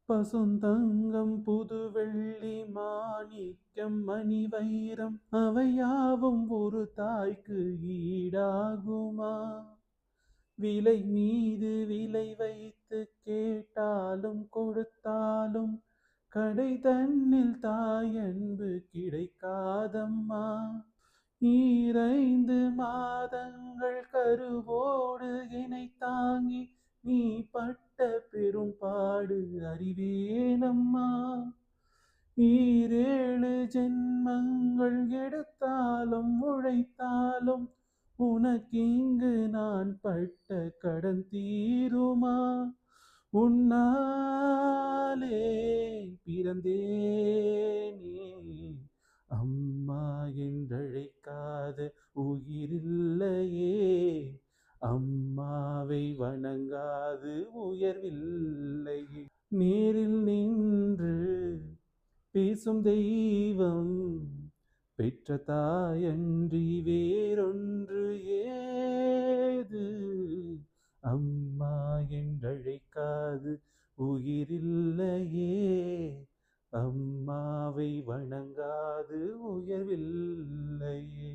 பசுந்தங்கம் புதுவெள்ளி மாணிக்கம் மணி வைரம் அவையாவும் ஒரு தாய்க்கு ஈடாகுமா? விலை மீது விலை வைத்து கேட்டாலும் கொடுத்தாலும் கடை தன்னில் தாயன்பு கிடைக்காதம்மா. ஈரைந்து மாதங்கள் கருவோடு இணை தாங்கி நீ பட்ட பெரும்பாடு அறிவேனம்மா. ஈரேழு ஜென்மங்கள் எடுத்தாலும் உழைத்தாலும் உனக்கிங்கு நான் பட்ட கடன் தீருமா? உன்னாலே பிறந்தேனே, அம்மா என்றழைக்காத உயிரில்லையே. அம்மாவை வணங்காது உயர்வில்லையே. நேரில் நின்று பேசும் தெய்வம் பெற்ற தாயன்றி வேறொன்று ஏது? அம்மா என்றழைக்காது உயிரில்லையே. அம்மாவை வணங்காது உயர்வில்லையே.